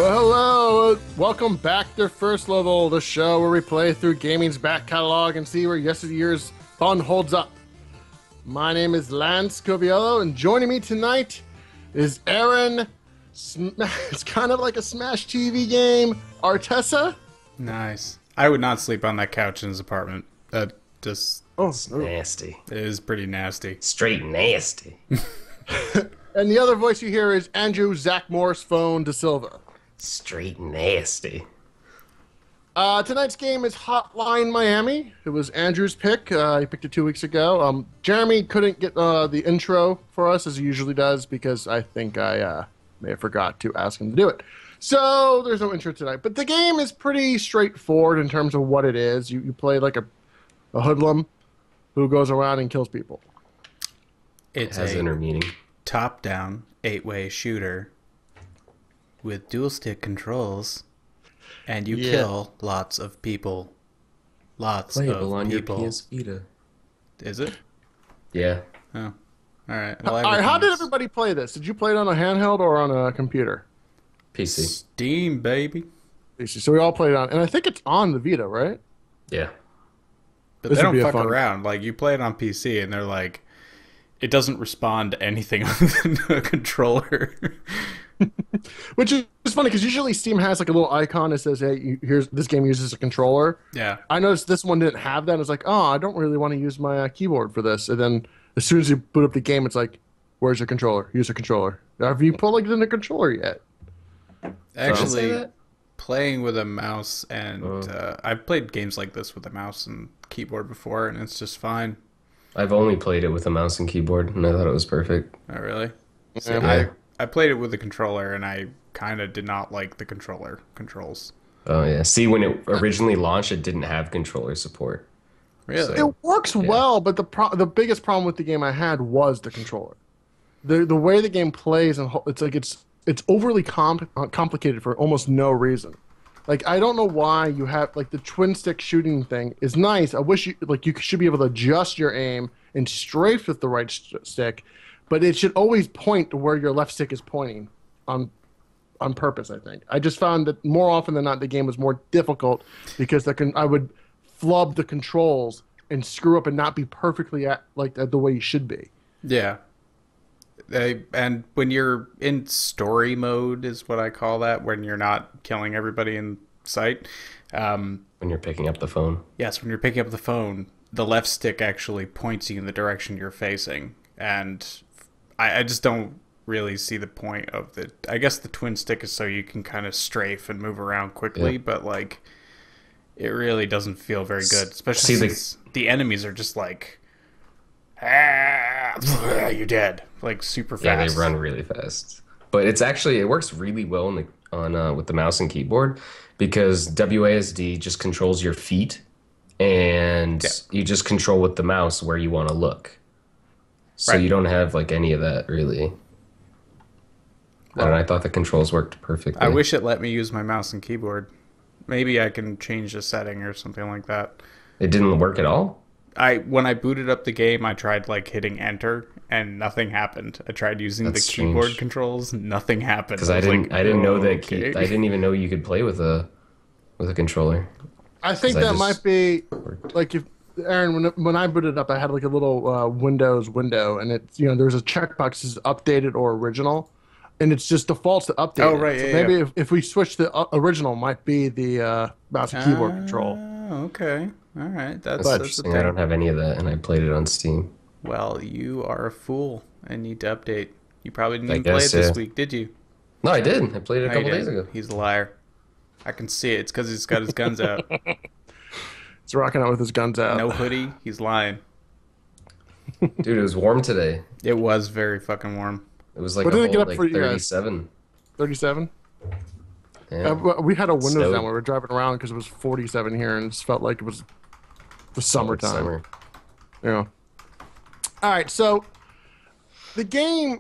Well, hello. Welcome back to First Level, the show where we play through gaming's back catalog and see where yesterday's fun holds up. My name is Lance Coviello, and joining me tonight is Aaron. It's kind of like a Smash TV game. Artessa. Nice. I would not sleep on that couch in his apartment. That just... It's nasty. It is pretty nasty. Straight nasty. And the other voice you hear is Andrew Zach Morris Phone De Silva. Straight nasty. Tonight's game is Hotline Miami. It was Andrew's pick. He picked it 2 weeks ago. Jeremy couldn't get the intro for us as he usually does because I think I may have forgot to ask him to do it. So there's no intro tonight. But the game is pretty straightforward in terms of what it is. You play like a hoodlum who goes around and kills people. It has inner meaning. Top-down 8-way shooter with dual-stick controls, and you kill lots of people. Playable on your PS Vita. Is it? Yeah. Oh, all right. Well, all right, how did everybody play this? Did you play it on a handheld or on a computer? PC. Steam, baby. PC. So we all played it on, and I think it's on the Vita, right? Yeah. But they don't fuck around. Like, you play it on PC, and they're like, it doesn't respond to anything other than a controller. Which is funny because usually Steam has like a little icon that says, "Hey, here's this game uses a controller." Yeah. I noticed this one didn't have that. It's like, oh, I don't really want to use my keyboard for this. And then as soon as you boot up the game, it's like, "Where's your controller? Use a controller." Have you plugged in a controller yet? Actually, playing with a mouse and I've played games like this with a mouse and keyboard before, and it's just fine. I've only played it with a mouse and keyboard, and I thought it was perfect. Oh, really? Yeah. Yeah. I played it with a controller, and I kind of did not like the controller controls. Oh, yeah. See, when it originally launched, it didn't have controller support. Really? It works well, but the biggest problem with the game I had was the controller. The way the game plays, and it's like it's overly complicated for almost no reason. Like, I don't know why you have, like, the twin stick shooting thing is nice. I wish you should be able to adjust your aim and strafe with the right stick, but it should always point to where your left stick is pointing on purpose, I think. I just found that more often than not, the game was more difficult because I would flub the controls and screw up and not be perfectly at the way you should be. Yeah. And when you're in story mode is what I call that, when you're not killing everybody in sight. When you're picking up the phone. Yes, when you're picking up the phone, the left stick actually points you in the direction you're facing. And I just don't really see the point of the... I guess the twin stick is so you can kind of strafe and move around quickly, but like it really doesn't feel very good. Especially since the enemies are just like... you're dead, like super fast. Yeah, they run really fast. But it works really well with the mouse and keyboard because WASD just controls your feet, and you just control with the mouse where you want to look. So you don't have like any of that really. And I thought the controls worked perfectly. I wish it let me use my mouse and keyboard. Maybe I can change the setting or something like that. It didn't work at all? When I booted up the game, I tried like hitting enter and nothing happened. I tried using the keyboard controls, nothing happened. Because I didn't know that I didn't even know you could play with a controller. I think that might be like if Aaron, when I booted up, I had like a little Windows window, and it's there's a checkbox that says updated or original, and it's just defaults to update. Oh right, so maybe if we switch the original, might be the mouse and keyboard control. Okay. All right, that's interesting. I don't have any of that, and I played it on Steam. Well, you are a fool and need to update. You probably didn't even play it this week, did you? No, I did. I played it a couple days ago. He's a liar. I can see it. It's because he's got his guns out. He's rocking out with his guns out. No hoodie. He's lying. Dude, it was warm today. It was very fucking warm. It was like what did it get up for 37. 37? Yeah. We had our windows down when we were driving around because it was 47 here, and it just felt like it was the summertime. Summer. Yeah. All right, so the game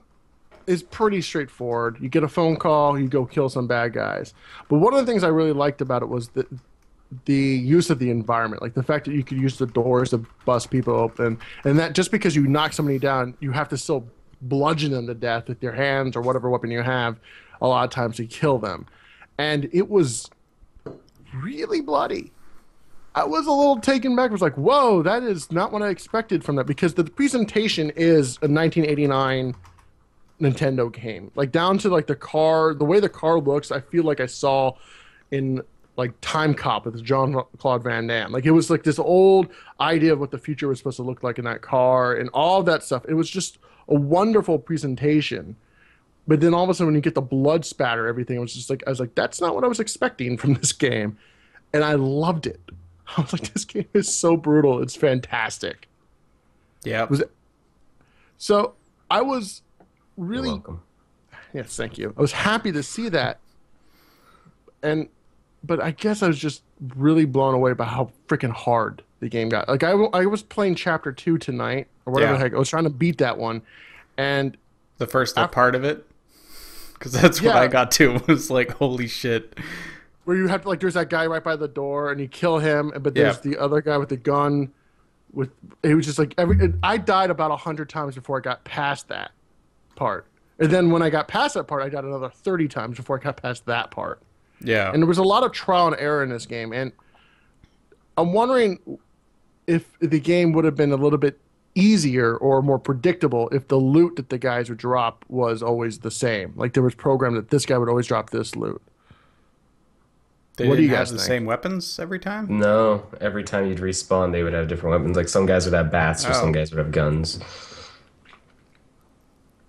is pretty straightforward. You get a phone call, you go kill some bad guys. But one of the things I really liked about it was the use of the environment, like the fact that you could use the doors to bust people open, and that just because you knock somebody down, you have to still bludgeon them to death with your hands or whatever weapon you have a lot of times to kill them. and it was really bloody. I was a little taken back. I was like, whoa, that is not what I expected from that, because the presentation is a 1989 Nintendo game. Like down to like the car, the way the car looks, I feel like I saw in like Time Cop with Jean-Claude Van Damme. Like it was like this old idea of what the future was supposed to look like in that car and all of that stuff. It was just a wonderful presentation. But then all of a sudden when you get the blood spatter, everything, it was just like, I was like, that's not what I was expecting from this game. And I loved it. I was like, this game is so brutal. It's fantastic. Yeah. So I was You're really, welcome. yes, thank you. I was happy to see that. But I guess I was just really blown away by how freaking hard the game got. Like I was playing chapter 2 tonight or whatever Yeah. the heck. I was trying to beat that one. And The first part of it. Because that's what Yeah. I got to. Was like, holy shit. where you have to, like, there's that guy right by the door and you kill him, but there's Yeah. the other guy with the gun. It was just like I died about 100 times before I got past that part. And then when I got past that part, I died another 30 times before I got past that part. Yeah. And there was a lot of trial and error in this game. And I'm wondering if the game would have been a little bit easier or more predictable if the loot that the guys would drop was always the same. Like there was programmed that this guy would always drop this loot. They What do didn't you have guys the think? same weapons every time? No, every time you'd respawn, they would have different weapons. Like some guys would have bats, or some Oh. guys would have guns.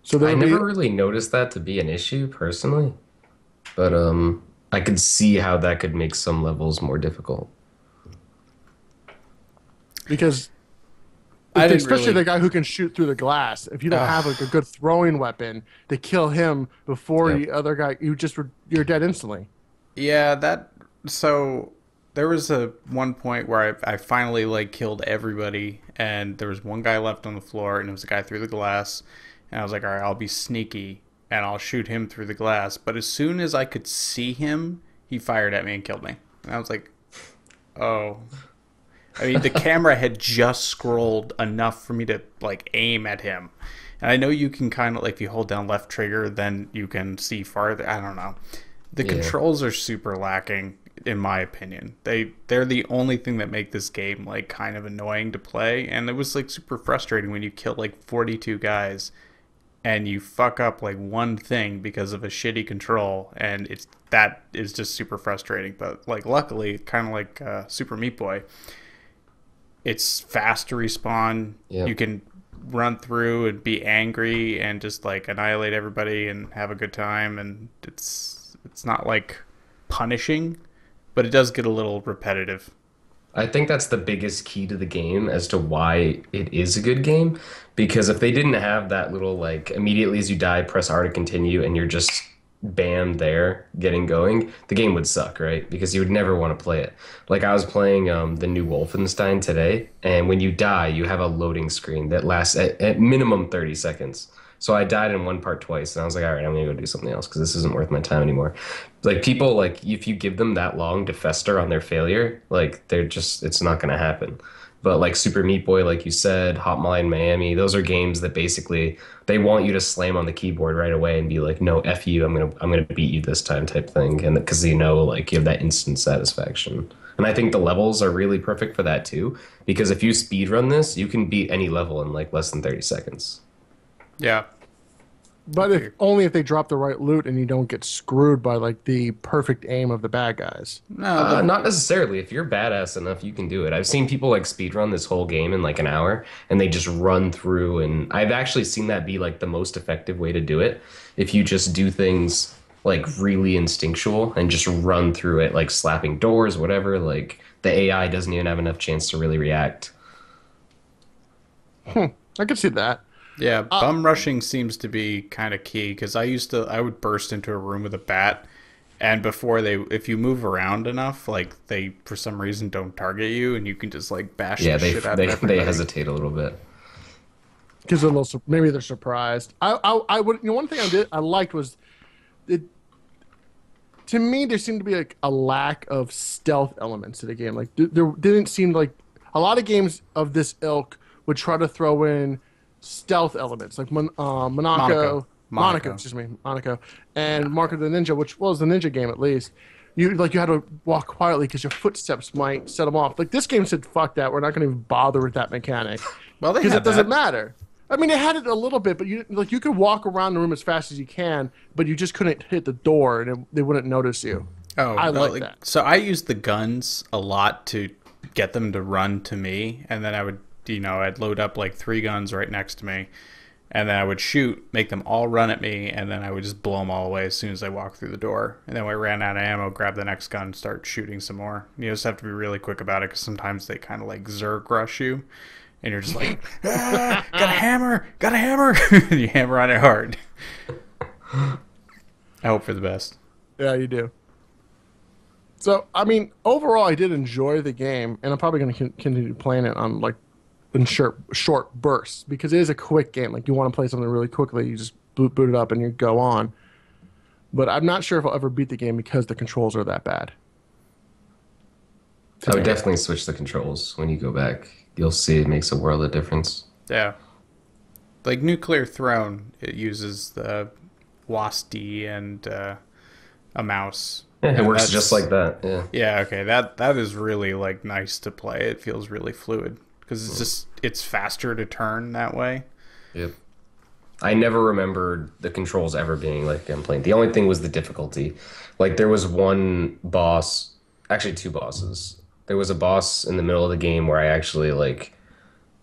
So there I would be, never really noticed that to be an issue personally, but I could see how that could make some levels more difficult. because I didn't especially really- the guy who can shoot through the glass. If you don't have like a good throwing weapon to kill him before Yep. the other guy, you're dead instantly. Yeah, so there was a one point where I finally like killed everybody, and there was one guy left on the floor, and it was a guy through the glass, and I was like, all right, I'll be sneaky and I'll shoot him through the glass. But as soon as I could see him, he fired at me and killed me. And I was like, oh. I mean, the camera had just scrolled enough for me to like aim at him. And I know you can kind of like, if you hold down left trigger, then you can see farther. I don't know. The Yeah. controls are super lacking, in my opinion. They're the only thing that make this game like kind of annoying to play. And it was like super frustrating when you kill like 42 guys and you fuck up like one thing because of a shitty control, and that is just super frustrating. But like luckily, kind of like Super Meat Boy, it's fast to respawn. Yep. You can run through and be angry and just like annihilate everybody and have a good time, and it's not like punishing, but it does get a little repetitive. I think that's the biggest key to the game as to why it is a good game. Because if they didn't have that little, like, immediately as you die, press R to continue, and you're just bam there getting going, the game would suck, right? Because you would never want to play it. Like, I was playing the new Wolfenstein today, and when you die, you have a loading screen that lasts at minimum 30 seconds. So I died in one part twice, and I was like, all right, I'm going to go do something else because this isn't worth my time anymore. Like, people, like, if you give them that long to fester on their failure, like, it's not going to happen. But, like, Super Meat Boy, like you said, Hotline Miami, those are games that basically, they want you to slam on the keyboard right away and be like, no, F you, I'm gonna beat you this time type thing. And because like, you have that instant satisfaction. And I think the levels are really perfect for that, too. Because if you speedrun this, you can beat any level in, like, less than 30 seconds. Yeah. But only if they drop the right loot and you don't get screwed by like the perfect aim of the bad guys. No, Not necessarily. If you're badass enough, you can do it. I've seen people like speedrun this whole game in like an hour, and they just run through. And I've actually seen that be like the most effective way to do it. If you just do things like really instinctual and just run through it, like slapping doors, whatever, like the AI doesn't even have enough chance to really react. I could see that. yeah, bum rushing seems to be kind of key, because I would burst into a room with a bat, and if you move around enough, like they for some reason don't target you, and you can just like bash Yeah, the shit out of everybody. they hesitate a little bit. Because maybe they're surprised. I would, one thing I liked was to me there seemed to be like a lack of stealth elements to the game. Like there didn't seem like a lot of games of this ilk would try to throw in stealth elements. Like Monaco Monaco. Excuse me, Monaco, and Mark of the Ninja, which was the Ninja game at least. You had to walk quietly because your footsteps might set them off. Like this game said, "Fuck that, we're not going to even bother with that mechanic Well, they because had it doesn't that. matter." I mean, it had it a little bit, but you could walk around the room as fast as you can, but you just couldn't hit the door, and they wouldn't notice you. Oh, I no, like that. So I used the guns a lot to get them to run to me, and then I would, I'd load up like 3 guns right next to me, and then I would shoot, make them all run at me, and then I would just blow them all away as soon as I walked through the door. And then when I ran out of ammo, grab the next gun, and start shooting some more. You just have to be really quick about it because sometimes they kind of like zerg rush you, and you're just like, got a hammer, and you hammer on it hard. I hope for the best. Yeah, you do. So, I mean, overall, I did enjoy the game, and I'm probably going to continue playing it on in short bursts because it is a quick game. Like you want to play something really quickly, you just boot it up and you go on. But I'm not sure if I'll ever beat the game because the controls are that bad. I would definitely switch the controls when you go back. You'll see it makes a world of difference. Yeah. Like Nuclear Throne, it uses the WASD and a mouse. Yeah, it And works that's- just like that. Yeah. Yeah, okay. That is really like nice to play. It feels really fluid because it's faster to turn that way. Yep. I never remembered the controls ever being like I'm playing. The only thing was the difficulty. Like there was one boss, actually 2 bosses. There was a boss in the middle of the game where I actually like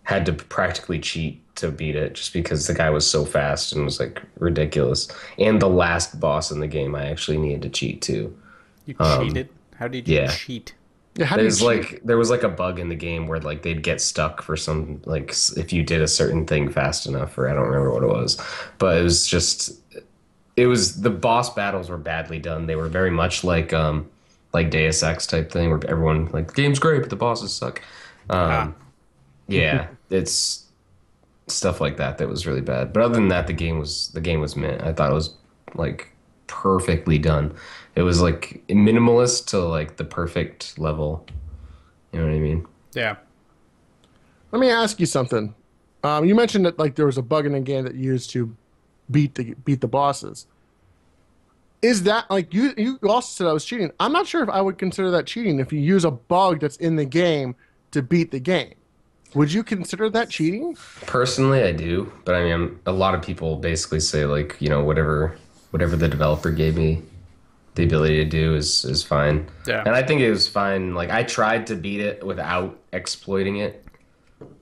had to practically cheat to beat it just because the guy was so fast and was like ridiculous. And the last boss in the game I actually needed to cheat too. You cheated? How did you yeah. cheat? Yeah, how do you cheat? There was like a bug in the game where like they'd get stuck for some like if you did a certain thing fast enough, or I don't remember what it was, but it was the boss battles were badly done. They were very much like Deus Ex type thing where everyone like the game's great but the bosses suck. Yeah, it's stuff like that was really bad. But other than that, the game was mint. I thought it was like perfectly done. It was like minimalist to like the perfect level. You know what I mean? Yeah. Let me ask you something. You mentioned that like there was a bug in the game that you used to beat the bosses. Is that like you also said I was cheating? I'm not sure if I would consider that cheating if you use a bug that's in the game to beat the game. Would you consider that cheating? Personally, I do, but I mean, a lot of people basically say like, whatever the developer gave me the ability to do is fine. Yeah. And I think it was fine. Like I tried to beat it without exploiting it.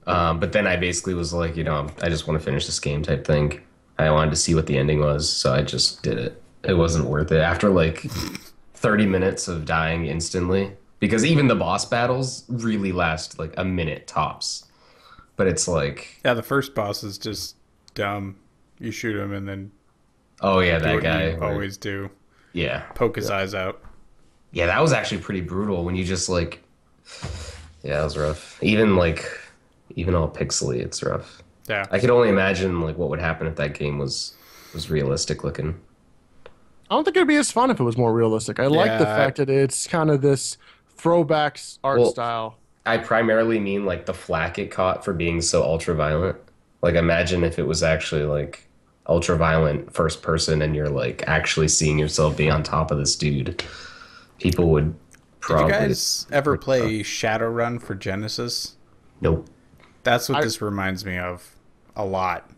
But then I basically was like, I just want to finish this game type thing. I wanted to see what the ending was, so I just did it. It wasn't worth it after like 30 minutes of dying instantly. Because even the boss battles really last like a minute tops. But it's like... Yeah, the first boss is just dumb. You shoot him and then Oh yeah, do that what guy. you always do. Yeah. Poke his eyes out. Yeah, that was actually pretty brutal when you just like... Yeah, that was rough. Even all pixely, it's rough. Yeah. I could only imagine like what would happen if that game was realistic looking. I don't think it'd be as fun if it was more realistic. I like the Yeah. fact that it's kind of this throwbacks art Well, style. I primarily mean like the flack it caught for being so ultra violent. Like imagine if it was actually like ultra violent first person and you're like actually seeing yourself being on top of this dude. People would probably... Did you guys ever play Shadowrun for Genesis? Nope. That's what this reminds me of a lot.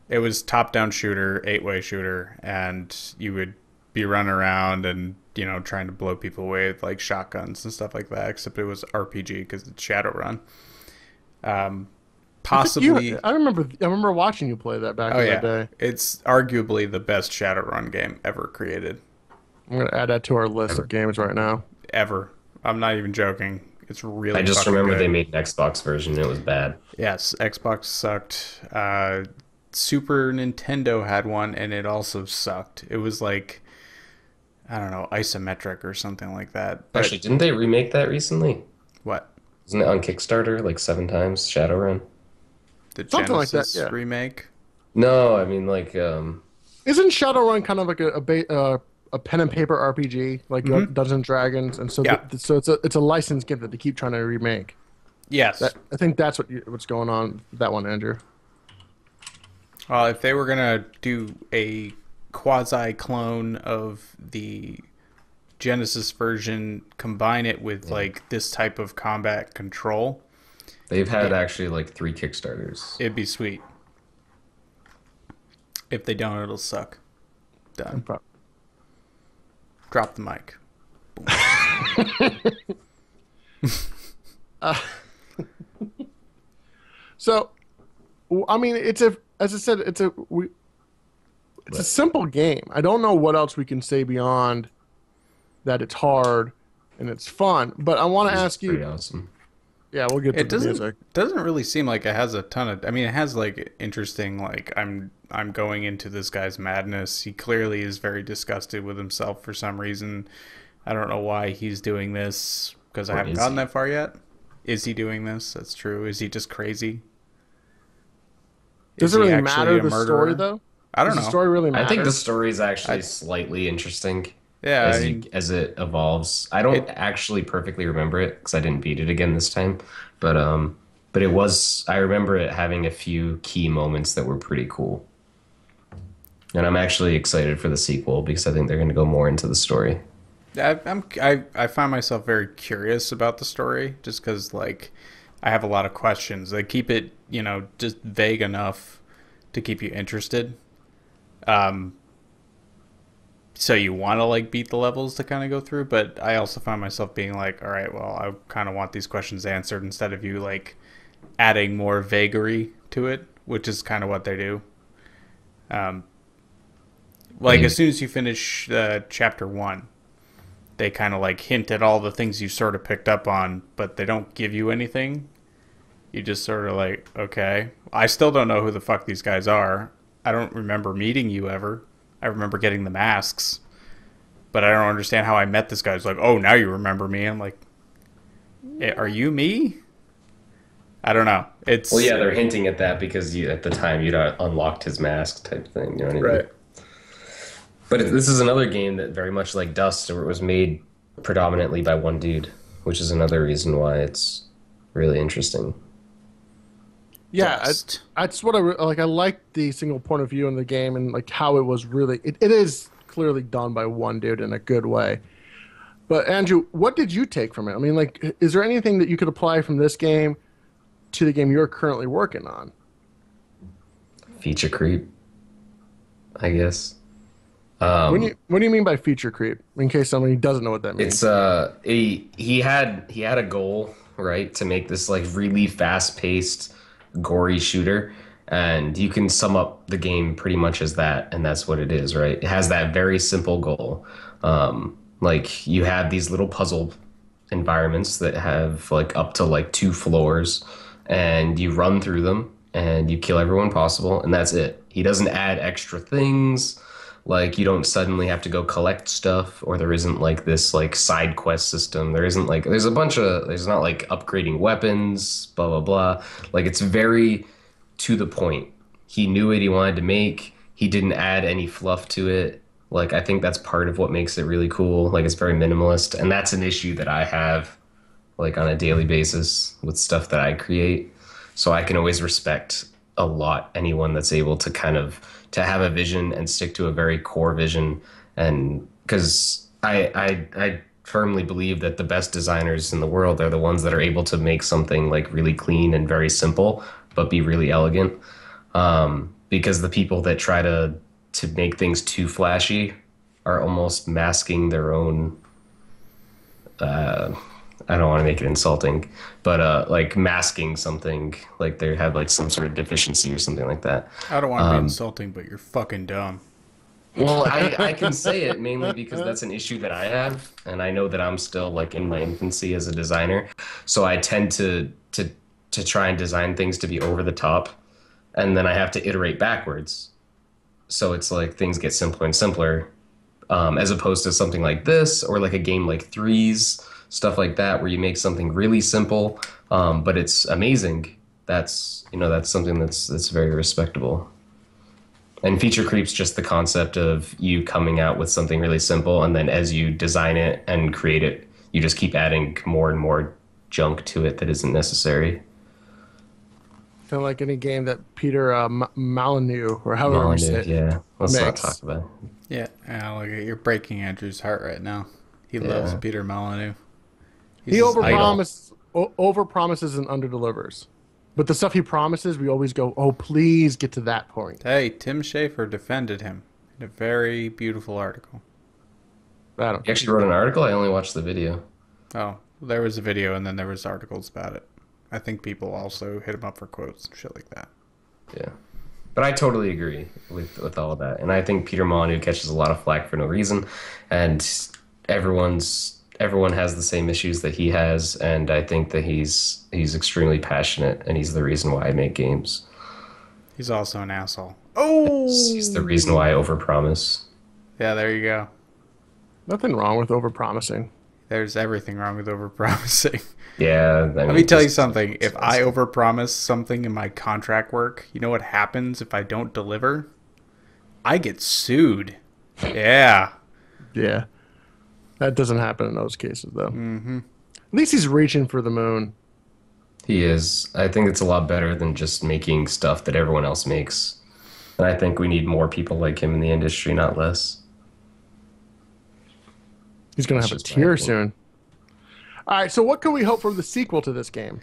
It was top-down shooter, 8-way shooter, and you would be running around and, trying to blow people away with like shotguns and stuff like that, except it was RPG because it's Shadowrun. Possibly... I remember watching you play that back in the day. It's arguably the best Shadowrun game ever created. I'm going to add that to our list of games right now. Ever. I'm not even joking. It's really I just fucking remember good. they made an Xbox version and it was bad. Yes, Xbox sucked. Super Nintendo had one and it also sucked. It was like, I don't know, isometric or something like that. But Actually, didn't they remake that recently? what? Isn't it on Kickstarter like 7 times, Shadowrun? The Something like that, Genesis yeah. remake? No, I mean like Isn't Shadowrun kind of like a pen and paper RPG, like Dungeons and Dragons, and so Yeah. so it's a licensed game that they keep trying to remake. Yes. I think that's what's going on with that one, Andrew. Well, if they were gonna do a quasi clone of the Genesis version, combine it with Yeah. like this type of combat control, They've had it, actually like 3 Kickstarters. it'd be sweet. If they don't, it'll suck. I'm Done. prob- Drop the mic. Uh, so, I mean, it's a as I said, it's a But simple game. I don't know what else we can say beyond that. It's hard and it's fun. But I want to music's ask pretty you. awesome. Yeah, we'll get to It the doesn't music. doesn't really seem like it has a ton of. I mean, it has like interesting. Like I'm going into this guy's madness. He clearly is very disgusted with himself for some reason. I don't know why he's doing this because I Or haven't is gotten he? that far yet. Is he doing this? That's true. Is he just crazy? Does Is it he really actually matter a the story murderer? though? I don't Does the know. story really I think matter? the story is actually I slightly interesting yeah. I as mean, as it evolves. I don't it actually perfectly remember it because I didn't beat it again this time, but it was. I remember it having a few key moments that were pretty cool, and I'm actually excited for the sequel because I think they're going to go more into the story. I find myself very curious about the story just because like I have a lot of questions. They keep it just vague enough to keep you interested. Um, so you want to like beat the levels to kind of go through, but I also find myself being like, all right, well, I kind of want these questions answered instead of you like adding more vagary to it, which is kind of what they do. Um, like as Maybe. soon as you finish chapter one, they kind of like hint at all the things you sort of picked up on, but they don't give you anything. You just sort of like, okay, I still don't know who the fuck these guys are. I don't remember meeting you ever. I remember getting the masks, but I don't understand how I met this guy. It's like, oh, now you remember me. I'm like, are you me? I don't know. Well, It's yeah, they're hinting at that because at the time you'd unlocked his mask type thing. You know what I mean? Right. But this is another game that very much like Dust, where it was made predominantly by one dude, which is another reason why it's really interesting. Yeah, dust. that's what like. I like the single point of view in the game and like how it was really. It is clearly done by one dude in a good way. But Andrew, what did you take from it? I mean, like, is there anything that you could apply from this game to the game you're currently working on? Feature creep, I guess. What do you mean by feature creep? In case somebody doesn't know what that It's means. he had a goal, right, to make this like really fast-paced, gory shooter, and you can sum up the game pretty much as that, and that's what it is, right? It has that very simple goal. Like you have these little puzzle environments that have like up to like 2 floors, and you run through them and you kill everyone possible, and that's it. He doesn't add extra things. Like you don't suddenly have to go collect stuff, or there isn't like this like side quest system. There isn't like there's not like upgrading weapons, blah blah blah. Like it's very to the point. He knew what he wanted to make. He didn't add any fluff to it. Like I think that's part of what makes it really cool. Like it's very minimalist, and that's an issue that I have like on a daily basis with stuff that I create. So I can always respect a lot anyone that's able to kind of to have a vision and stick to a very core vision. And because I firmly believe that the best designers in the world are the ones that are able to make something like really clean and very simple but be really elegant. Because the people that try to make things too flashy are almost masking their own I don't want to make it insulting, but like masking something, like they have like some sort of deficiency or something like that. I don't want to be insulting, but you're fucking dumb. Well, I can say it mainly because that's an issue that I have, and I know that I'm still like in my infancy as a designer, so I tend to try and design things to be over the top, and then I have to iterate backwards. So it's like things get simpler and simpler, as opposed to something like this or like a game like Threes, stuff like that, where you make something really simple, but it's amazing. That's something that's very respectable. And feature creep's just the concept of you coming out with something really simple, and then as you design it and create it, you just keep adding more and more junk to it that isn't necessary. than like any game that Peter Molyneux or however you say Molyneux, it yeah. Let's not talk makes. about Yeah, look, you're breaking Andrew's heart right now. He it. loves Yeah. Peter Molyneux. He's He his idol. over promises and under delivers. But the stuff he promises, we always go, "Oh, please get to that point." Hey, Tim Schafer defended him in a very beautiful article. I don't You care. actually wrote an article? I only watched the video. Oh, there was a video and then there was articles about it. I think people also hit him up for quotes and shit like that. Yeah. But I totally agree with all of that. And I think Peter Molyneux catches a lot of flack for no reason. And everyone has the same issues that he has, and I think that he's extremely passionate, and he's the reason why I make games. He's also an asshole. He's the reason why I overpromise. Yeah, there you go. Nothing wrong with over promising. There's everything wrong with overpromising. Yeah, I Let mean, me tell you just- something. If I overpromise something in my contract work, you know what happens if I don't deliver? I get sued. Yeah. Yeah. That doesn't happen in those cases, though. Mm-hmm. At least he's reaching for the moon. He is. I think it's a lot better than just making stuff that everyone else makes. And I think we need more people like him in the industry, not less. He's going to have a That's just my tear opinion. soon. All right, so what can we hope for the sequel to this game?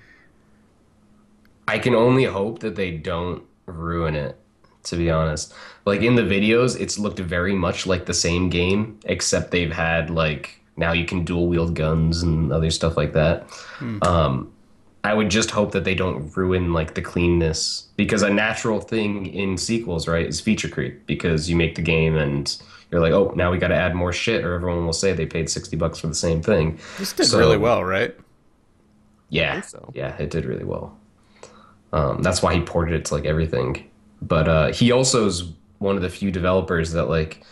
I can only hope that they don't ruin it, to be honest. Like in the videos, it's looked very much like the same game, except they've had like now you can dual wield guns and other stuff like that. I would just hope that they don't ruin like the cleanness, because a natural thing in sequels, right, is feature creep, because you make the game and you're like, oh, now we got to add more shit, or everyone will say they paid $60 for the same thing. This did So- really well, right? Yeah, think so. yeah, it did really well. That's why he ported it to like everything. But he also is one of the few developers that like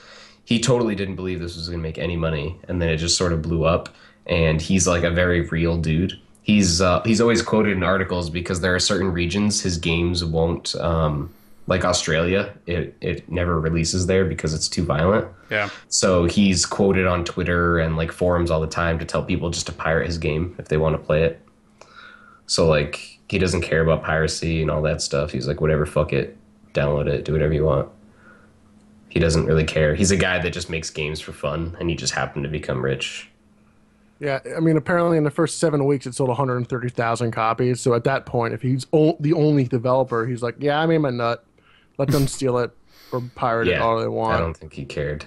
he totally didn't believe this was going to make any money, and then it just sort of blew up. And he's like a very real dude. He's always quoted in articles because there are certain regions his games won't like Australia. It never releases there because it's too violent. Yeah. So he's quoted on Twitter and like forums all the time to tell people just to pirate his game if they want to play it. So like he doesn't care about piracy and all that stuff. He's like, whatever, fuck it, download it, do whatever you want. He doesn't really care. He's a guy that just makes games for fun, and he just happened to become rich. Yeah, I mean, apparently in the first 7 weeks, it sold 130,000 copies. So at that point, if he's the only developer, he's like, yeah, I made my nut. Let them steal it or pirate it Yeah, all they I want. don't think he cared.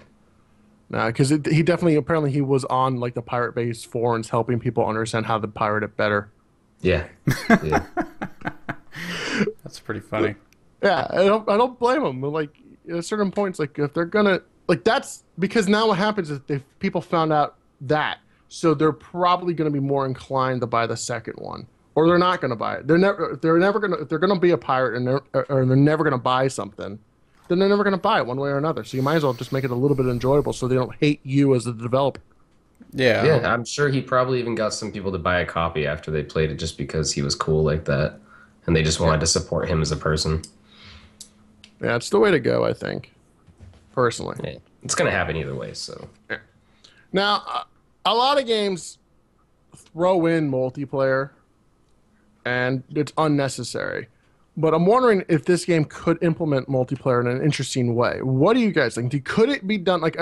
Nah, because he definitely, apparently he was on like the pirate-based forums helping people understand how to pirate it better. Yeah, yeah. That's pretty funny. Yeah, I don't blame him. Like at certain points, like if they're gonna like that's because now what happens is if people found out that, so they're probably gonna be more inclined to buy the second one, or they're not gonna buy it. They're never gonna if they're gonna be a pirate and they're never gonna buy something, then they're never gonna buy it one way or another. So you might as well just make it a little bit enjoyable so they don't hate you as a developer. Yeah. Yeah, I'm sure he probably even got some people to buy a copy after they played it just because he was cool like that, and they just wanted to support him as a person. Yeah, it's the way to go, I think, personally. Yeah. It's gonna happen either way. So Now, a lot of games throw in multiplayer, and it's unnecessary. But I'm wondering if this game could implement multiplayer in an interesting way. What do you guys think? Could it be done? Like,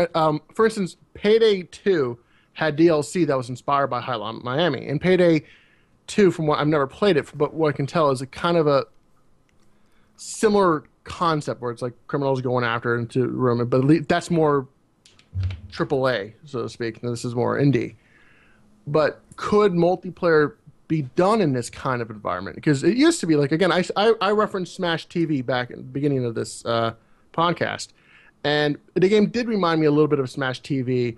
for instance, Payday 2 had DLC that was inspired by Hotline Miami. And Payday 2, from what I've never played it, but what I can tell is a kind of a similar concept where it's like criminals going after into a room, but that's more AAA, so to speak. And this is more indie. But could multiplayer be done in this kind of environment? Because it used to be like, again, I referenced Smash TV back at the beginning of this podcast, and the game did remind me a little bit of Smash TV.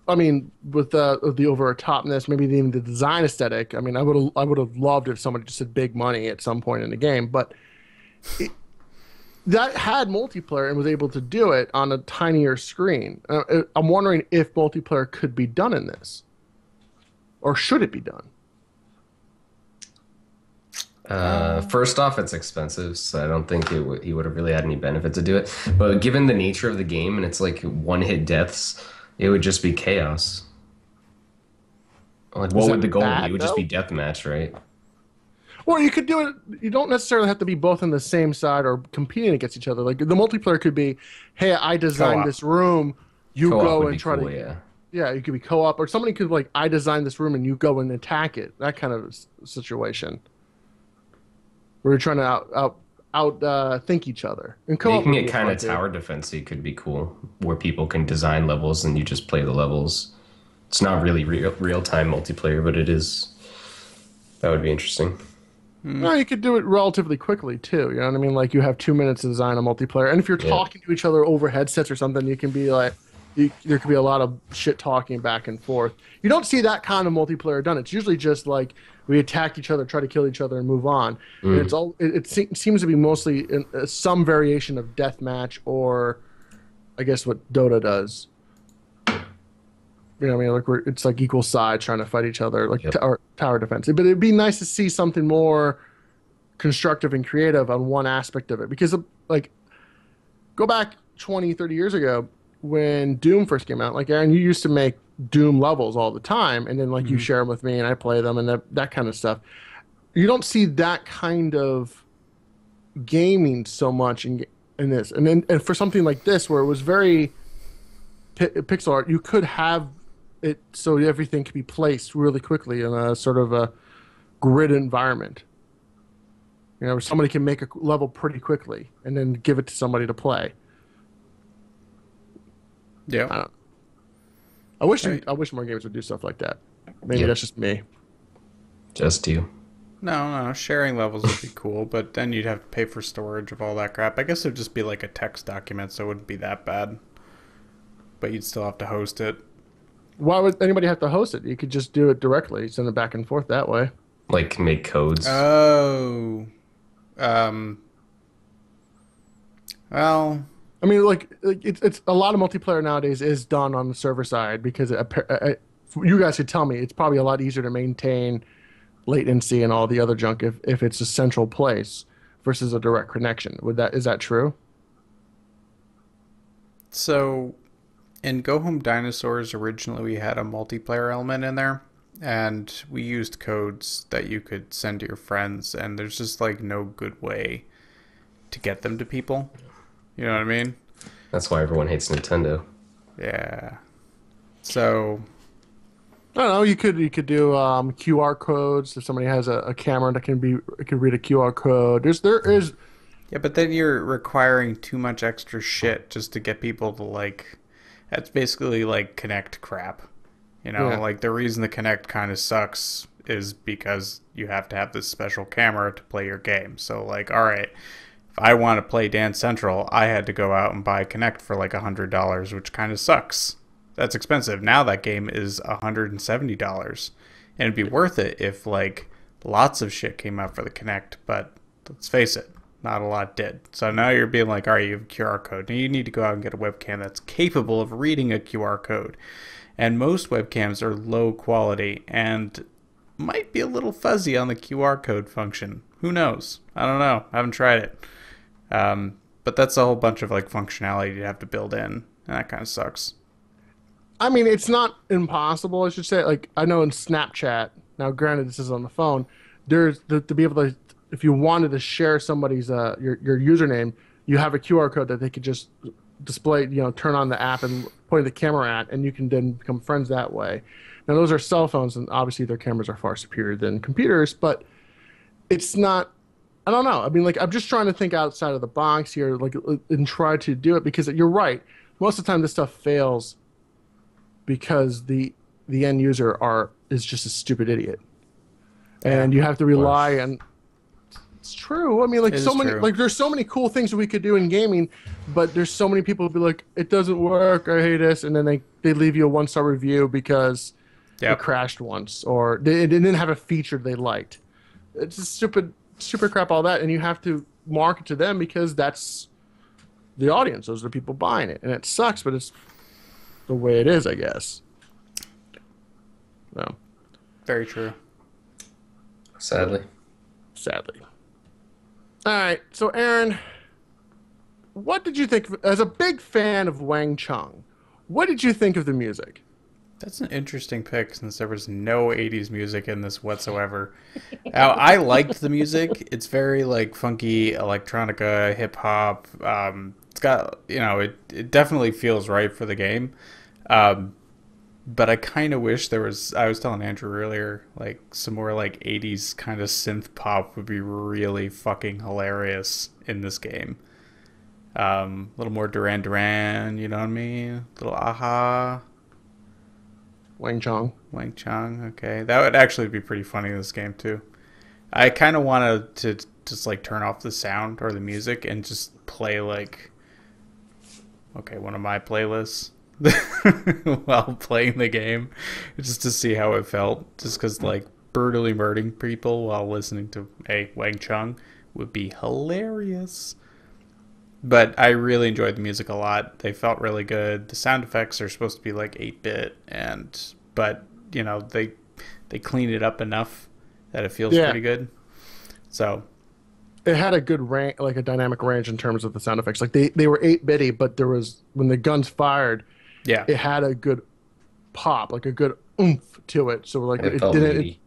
I mean, with the over topness, maybe even the design aesthetic. I mean, I would have loved if somebody just said big money at some point in the game, but that had multiplayer and was able to do it on a tinier screen. I'm wondering if multiplayer could be done in this, or should it be done? first off, it's expensive, so I don't think he would have really had any benefit to do it. But given the nature of the game and it's like one-hit deaths, it would just be chaos. Like, what Is would that the goal be? bad, It would just though? be deathmatch, right? Or you could do it. You don't necessarily have to be both on the same side or competing against each other. Like the multiplayer could be, hey, I designed Co-op. this room. You Co-op go would and be try cool, to. yeah. Yeah, it could be co-op, or somebody could like, I designed this room and you go and attack it. That kind of situation. Where you're trying to think each other. And co-op Making would it be kind fun of too. tower defensey could be cool, where people can design levels and you just play the levels. It's not really real time multiplayer, but it is. That would be interesting. No, you could do it relatively quickly too. You know what I mean? Like you have 2 minutes to design a multiplayer, and if you're Yeah. talking to each other over headsets or something, you can be like, there could be a lot of shit talking back and forth. You don't see that kind of multiplayer done. It's usually just like we attack each other, try to kill each other, and move on. And it's all. It seems to be mostly some variation of deathmatch, or I guess what Dota does. You know what I mean? Like it's like equal sides trying to fight each other, like Yep. tower defense. But it'd be nice to see something more constructive and creative on one aspect of it, because like go back 20, 30 years ago when Doom first came out. Like Aaron, you used to make Doom levels all the time, and then like you share them with me and I play them and that kind of stuff. You don't see that kind of gaming so much in this, and for something like this where it was very pixel art, you could have it so everything could be placed really quickly in a sort of a grid environment. You know, where somebody can make a level pretty quickly and then give it to somebody to play. Yeah. I wish Right. I wish more games would do stuff like that. Maybe Yep. that's just me. Just you. No, sharing levels would be cool, but then you'd have to pay for storage of all that crap. I guess it'd just be like a text document, so it wouldn't be that bad. But you'd still have to host it. Why would anybody have to host it? You could just do it directly, send it back and forth that way. Like make codes. Oh. Um. Well, I mean, like it's a lot of multiplayer nowadays is done on the server side because you guys should tell me it's probably a lot easier to maintain latency and all the other junk if it's a central place versus a direct connection. Is that true? so in Go Home Dinosaurs, originally we had a multiplayer element in there, and we used codes that you could send to your friends, and there's just like no good way to get them to people. You know what I mean? That's why everyone hates Nintendo. Yeah. So, I don't know. You could do QR codes if somebody has a camera that can read a QR code. There is. yeah, but then you're requiring too much extra shit just to get people to like. That's basically like Connect crap. You know, Yeah. like the reason the Connect kind of sucks is because you have to have this special camera to play your game. So, like, all right, if I want to play Dance Central, I had to go out and buy Connect for like $100, which kind of sucks. That's expensive. Now that game is $170, and it'd be worth it if like lots of shit came out for the Connect. But let's face it, not a lot did. So now you're being like, all right, you have a QR code. Now you need to go out and get a webcam that's capable of reading a QR code. And most webcams are low quality and might be a little fuzzy on the QR code function. Who knows? I don't know. I haven't tried it. But that's a whole bunch of like functionality you have to build in, and that kind of sucks. I mean, it's not impossible. I should say. Like I know in Snapchat. Now, granted, this is on the phone. There's to be able to, if you wanted to share somebody's your username, you have a QR code that they could just display. You know, turn on the app and point the camera at, and you can then become friends that way. Now, those are cell phones, and obviously their cameras are far superior than computers, but it's not. I don't know. I mean, like I'm just trying to think outside of the box here, like and try to do it because you're right. Most of the time, this stuff fails because the end user is just a stupid idiot, and you have to rely on. It's true. I mean, like It so is many, true. like there's so many cool things that we could do in gaming, but there's so many people who be like, it doesn't work. I hate this, and then they leave you a 1-star review because it Yep. crashed once or it didn't have a feature they liked. It's just stupid crap, all that, and you have to market to them because that's the audience. Those are the people buying it, and it sucks, but it's the way it is, I guess. So, Very true. Sadly. sadly. All right, so Aaron, what did you think as a big fan of Wang Chung? What did you think of the music? That's an interesting pick since there was no 80s music in this whatsoever. Now, I liked the music. It's very like funky electronica, hip hop. It's got, it definitely feels right for the game. Um, but I kind of wish there was, I was telling Andrew earlier, like some more like 80s kind of synth pop would be really fucking hilarious in this game. A little more Duran Duran, you know what I mean? A little Aha. Wang Chong. Wang Chang, okay. That would actually be pretty funny in this game too. I kind of wanted to just like turn off the sound or the music and just play like, okay, one of my playlists while playing the game, just to see how it felt. Just because like brutally murdering people while listening to Wang Chung would be hilarious. But I really enjoyed the music a lot. They felt really good. The sound effects are supposed to be like 8-bit, but they clean it up enough that it feels Yeah, pretty good. So it had a good range, like a dynamic range in terms of the sound effects. Like they were 8-bitty, but there was when the guns fired, yeah, it had a good pop, like a good oomph to it. So like And it it felt didn't. meaty.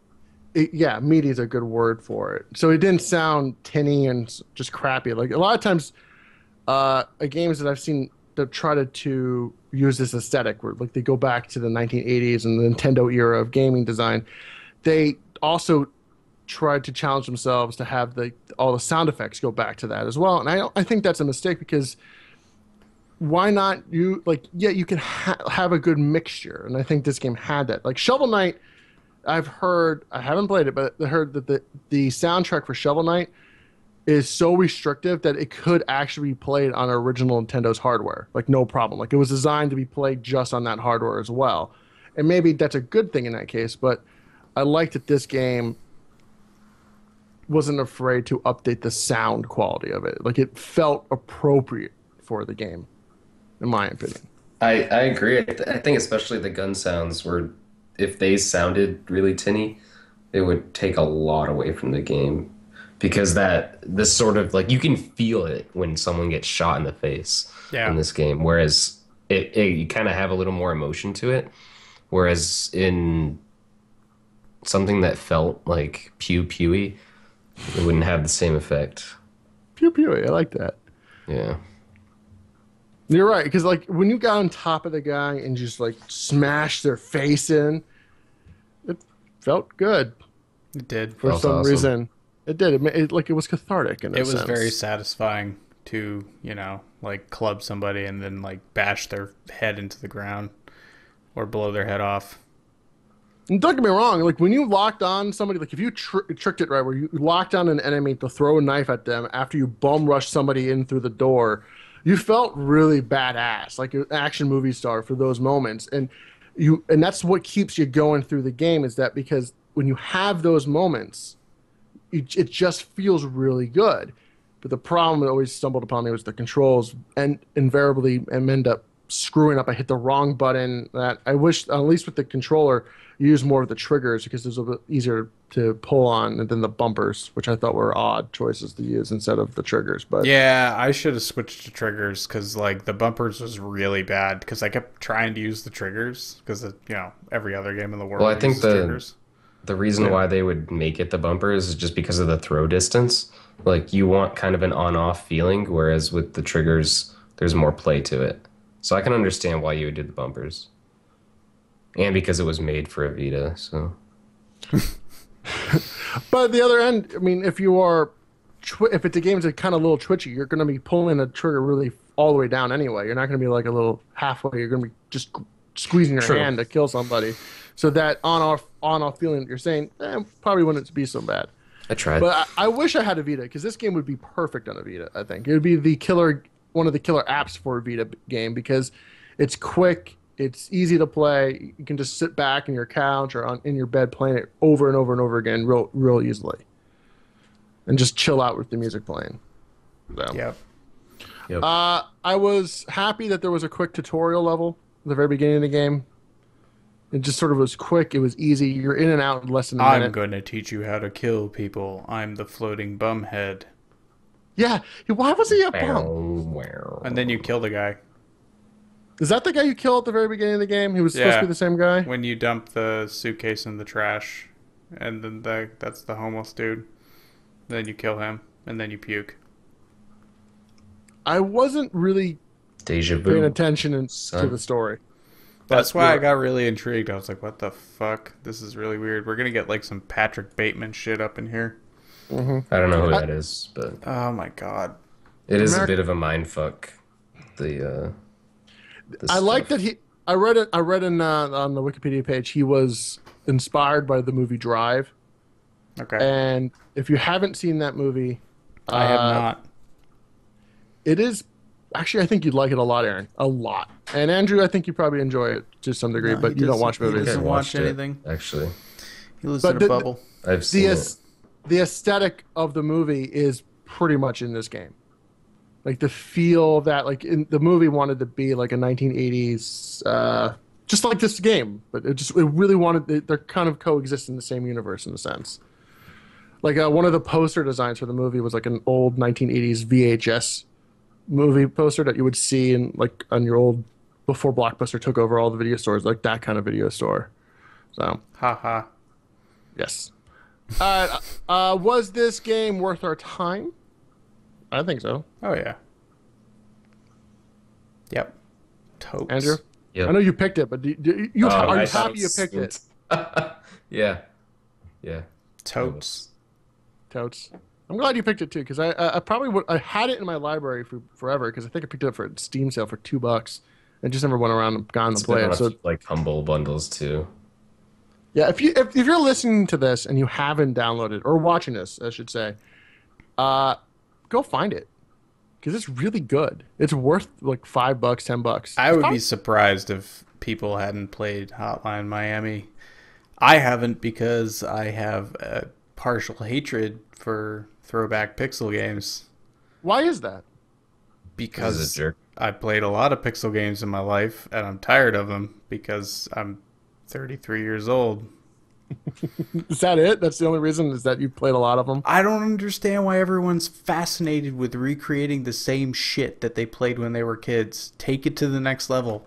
Yeah, meaty is a good word for it. So it didn't sound tinny and just crappy. Like a lot of times, games that I've seen that try to use this aesthetic, where like they go back to the 1980s and the Nintendo era of gaming design. They also tried to challenge themselves to have all the sound effects go back to that as well. And I think that's a mistake because why not you can have a good mixture, and I think this game had that. Like Shovel Knight, I've heard, I haven't played it, but I heard that the soundtrack for Shovel Knight is so restrictive that it could actually be played on original Nintendo's hardware, like no problem. Like it was designed to be played just on that hardware as well, and maybe that's a good thing in that case. But I like that this game wasn't afraid to update the sound quality of it. Like it felt appropriate for the game, in my opinion. I agree. I think especially the gun sounds were, if they sounded really tinny, it would take a lot away from the game. Because this sort of like you can feel it when someone gets shot in the face in yeah. this game, whereas you kind of have a little more emotion to it. Whereas in something that felt like pewy, it wouldn't have the same effect. Pew pew. I like that. Yeah. You're right, because like when you got on top of the guy and just like smashed their face in, it felt good It did. for Felt some awesome. reason. It did. It was cathartic in a It was very sense. satisfying to, like club somebody and then like bash their head into the ground or blow their head off. And don't get me wrong, like when you locked on somebody, like if you tricked it right, where you locked on an enemy to throw a knife at them after you bum rush somebody in through the door, you felt really badass, like an action movie star for those moments. And that's what keeps you going through the game is that because when you have those moments, it just feels really good. But the problem that always stumbled upon me was the controls, and invariably end up screwing up. I hit the wrong button. That I wish, at least with the controller, you use more of the triggers because it's a bit easier to pull on than the bumpers, which I thought were odd choices to use instead of the triggers. But Yeah, I should have switched to triggers because like the bumpers was really bad because I kept trying to use the triggers because every other game in the Well, world I think uses triggers. the reason yeah, why they would make it the bumpers is just because of the throw distance. Like you want kind of an on-off feeling, whereas with the triggers, there's more play to it. So I can understand why you would do the bumpers. And because it was made for a Vita, so but at the other end, I mean, if it's a game that's kind of a little twitchy, you're going to be pulling the trigger really all the way down anyway. You're not going to be like a little halfway. You're going to be just squeezing your true. hand to kill somebody. So that on off feeling that you're saying probably wouldn't be so bad. I tried. But I wish I had a Vita because this game would be perfect on a Vita. I think it would be one of the killer apps for a Vita game because it's quick, it's easy to play. You can just sit back in your couch or in your bed playing it over and over and over again, real easily, and just chill out with the music playing. So, Yep. Yep. I was happy that there was a quick tutorial level at the very beginning of the game. It just sort of was quick. It was easy. You're in and out in less than a I'm minute. going to teach you how to kill people. I'm the floating bum head. Yeah. Why was he a bum? Wow. And then you kill the guy. Is that the guy you kill at the very beginning of the game? He was supposed to be Yeah, the same guy. when you dump the suitcase in the trash, and then that's the homeless dude. Then you kill him, and then you puke. I wasn't really Deja paying vu, attention to the son. story, but That's why I got really intrigued. I was like, what the fuck? This is really weird. We're gonna get like some Patrick Bateman shit up in here. I don't know who I, that is, but Oh my god. it is a America, bit of a mind fuck. The the I like that stuff. he. I read it. I read in on the Wikipedia page he was inspired by the movie Drive, Okay. and if you haven't seen that movie, I have uh, not. it is actually I think you'd like it a lot, Aaron, a lot. And Andrew, I think you probably enjoy it to some degree, No, he but you don't doesn't. watch He I think movies. doesn't I've watch watched it, anything. actually. He lives But in a bubble. I've the seen it. the aesthetic of the movie is pretty much in this game. Like the feel of that, like in the movie wanted to be like a 1980s, just like this game, but it really wanted they're kind of coexist in the same universe in a sense. Like one of the poster designs for the movie was like an old 1980s VHS movie poster that you would see in like on your old before Blockbuster took over all the video stores, like that kind of video store. So Haha. yes. Was this game worth our time? I think so. Oh yeah. Yep. Totes. Andrew, Yep. I know you picked it, but Oh, are you nice. happy you picked it? Yeah. Yeah. Totes. Totes. I'm glad you picked it too, because I probably would. I had it in my library for forever, because I think I picked it up for a Steam sale for $2, and just never went around and gone It's to play been on it. a So few, like humble bundles too. yeah, if you're listening to this and you haven't downloaded or watching this, I should say, go find it, because it's really good. It's worth like $5, $10. I It's would probably, be surprised if people hadn't played Hotline Miami. I haven't because I have a partial hatred for throwback pixel games why is that? He's a because jerk. I played a lot of pixel games in my life and I'm tired of them because I'm 33 years old. Is that it? That's the only reason, is that you played a lot of them? I don't understand why everyone's fascinated with recreating the same shit that they played when they were kids. Take it to the next level.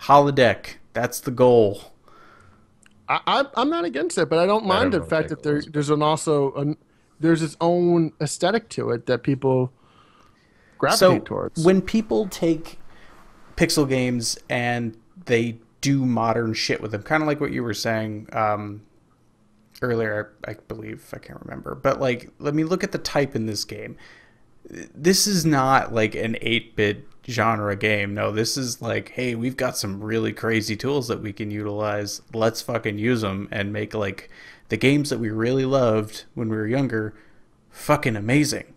Holodeck. That's the goal. I'm not against it, but I don't I mind don't the know fact what that that goes, there's its own aesthetic to it that people gravitate So towards. when people take pixel games and they do modern shit with them, kind of like what you were saying earlier, I believe, I can't remember, but like, let me look at the type in this game. This is not like an 8-bit genre game. No, this is like, hey, we've got some really crazy tools that we can utilize. Let's fucking use them and make like the games that we really loved when we were younger fucking amazing.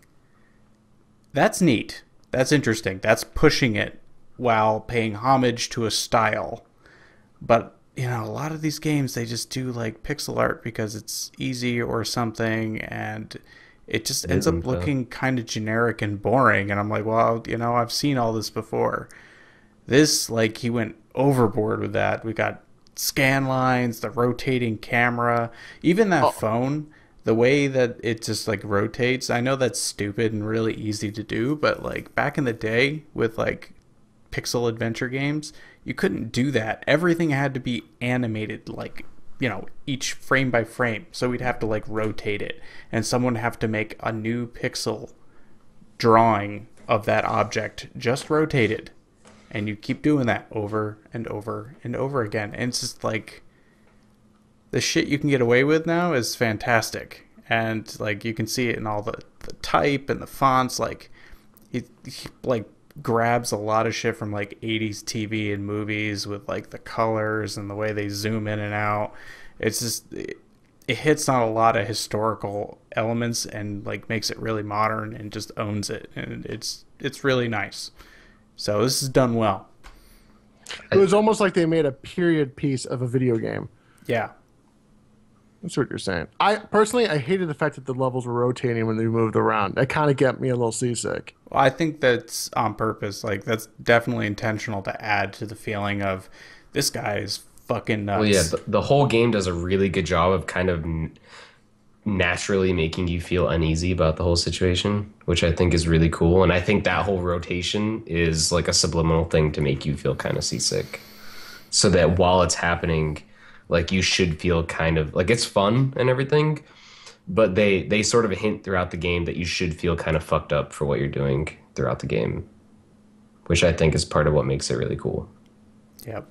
That's neat. That's interesting. That's pushing it while paying homage to a style. But, you know, a lot of these games, they just do like pixel art because it's easy or something, and it just ends up looking kind of generic and boring. And I'm like, well, you know, I've seen all this before. This, like, he went overboard with that. We got scan lines, the rotating camera, even that phone, the way that it just like rotates. I know that's stupid and really easy to do, but like back in the day with like pixel adventure games, you couldn't do that. Everything had to be animated, like, you know, each frame by frame. So we'd have to like rotate it, and someone would have to make a new pixel drawing of that object just rotated, and you keep doing that over and over and over again. And it's just like the shit you can get away with now is fantastic. And like you can see it in all the type and the fonts. Like he like grabs a lot of shit from like 80s TV and movies with like the colors and the way they zoom in and out. It's just it hits on a lot of historical elements and like makes it really modern and just owns it, and it's really nice. So this is done well. It was almost like they made a period piece of a video game. Yeah. That's what you're saying. I personally, I hated the fact that the levels were rotating when they moved around. That kind of got me a little seasick. Well, I think that's on purpose. Like that's definitely intentional to add to the feeling of this guy is fucking nuts. Well, yeah, the whole game does a really good job of kind of naturally making you feel uneasy about the whole situation, which I think is really cool. And I think that whole rotation is like a subliminal thing to make you feel kind of seasick. So that while it's happening, like you should feel kind of like it's fun and everything, but they sort of hint throughout the game that you should feel kind of fucked up for what you're doing throughout the game, which I think is part of what makes it really cool. Yep.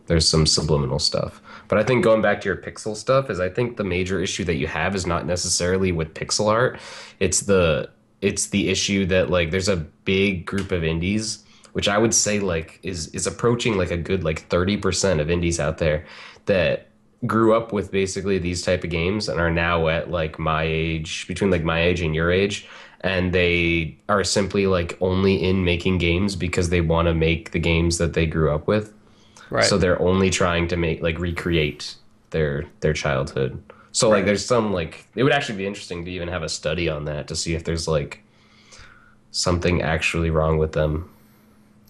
There's some subliminal stuff. But I think going back to your pixel stuff is I think the major issue that you have is not necessarily with pixel art. It's the issue that like there's a big group of indies, which I would say like is approaching like a good like 30% of indies out there that grew up with basically these type of games and are now at like my age, between like my age and your age, and they are simply like only in making games because they want to make the games that they grew up with. Right. So they're only trying to make like recreate their childhood. So like Right. there's some like it would actually be interesting to even have a study on that to see if there's like something actually wrong with them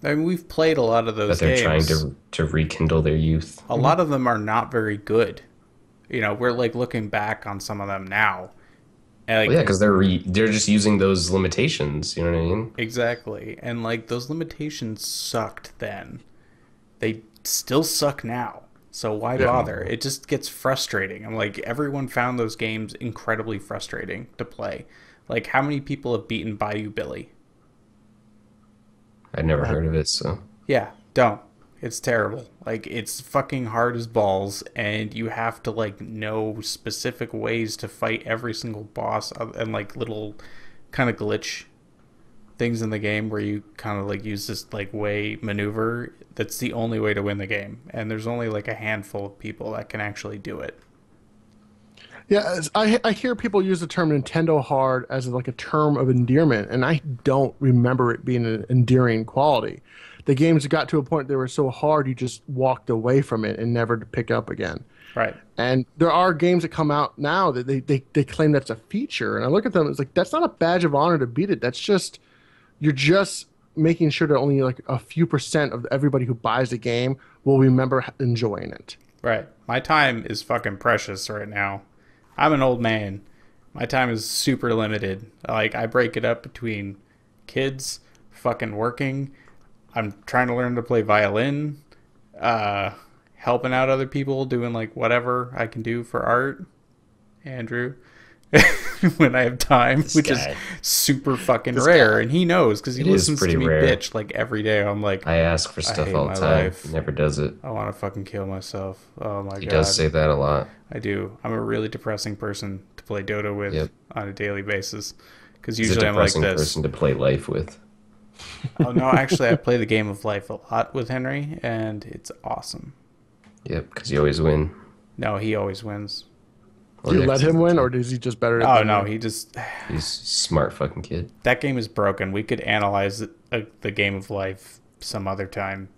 I mean, we've played a lot of that those they're trying games. to rekindle their youth. A lot of them are not very good. You know, we're like looking back on some of them now. And like Well, yeah, because they're just using those limitations. You know what I mean? exactly. And like those limitations sucked then. They still suck now. So why Yeah. bother? It just gets frustrating. I'm like everyone found those games incredibly frustrating to play. Like how many people have beaten Bayou Billy? I'd never heard of it, so Yeah, don't. It's terrible. Like it's fucking hard as balls, and you have to like know specific ways to fight every single boss, and like little kind of glitch things in the game where you kind of like use this like way maneuver. That's the only way to win the game, and there's only like a handful of people that can actually do it. Yeah, I hear people use the term Nintendo hard as like a term of endearment, and I don't remember it being an endearing quality. The games got to a point they were so hard you just walked away from it and never to pick up again. Right. And there are games that come out now that they claim that's a feature, and I look at them, it's like that's not a badge of honor to beat it. That's just you're just making sure that only like a few percent of everybody who buys the game will remember enjoying it. Right. My time is fucking precious right now. I'm an old man. My time is super limited. Like I break it up between kids, fucking working. I'm trying to learn to play violin, helping out other people, doing like whatever I can do for art, Andrew, when I have time, this which is guy, super fucking this rare. guy. And he knows because he It is listens pretty to me rare. bitch like every day. I'm like, I ask for stuff hate all my the time. life. He never does it. I want to fucking kill myself. Oh my He God. does say that a lot. I do. I'm a really depressing person to play Dota with Yep. on a daily basis. Because He's a usually I'm like depressing this. person to play life with. Oh no, actually I play the game of life a lot with Henry, and it's awesome. Yep, because you always win. No, he always wins. Do you yeah, let 'cause him win, or is he just better? Oh than no, you? he just he's a smart fucking kid. that game is broken. We could analyze the game of life some other time,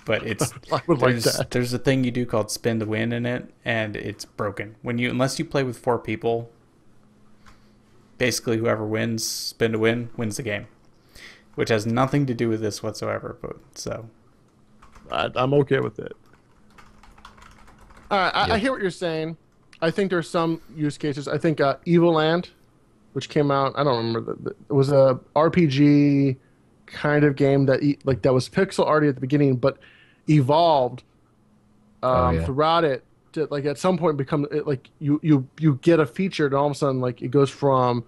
but it's I would like there's that. there's a thing you do called spin to win in it, and it's broken. When you unless you play with 4 people, basically whoever wins spin to win wins the game, which has nothing to do with this whatsoever. But so I'm okay with it. All right, I Yeah. hear what you're saying. I think there's some use cases. I think Evil Land, which came out, I don't remember. It was a RPG kind of game that like that was pixel arty at the beginning, but evolved Yeah. throughout it to like at some point become like you get a feature and all of a sudden like it goes from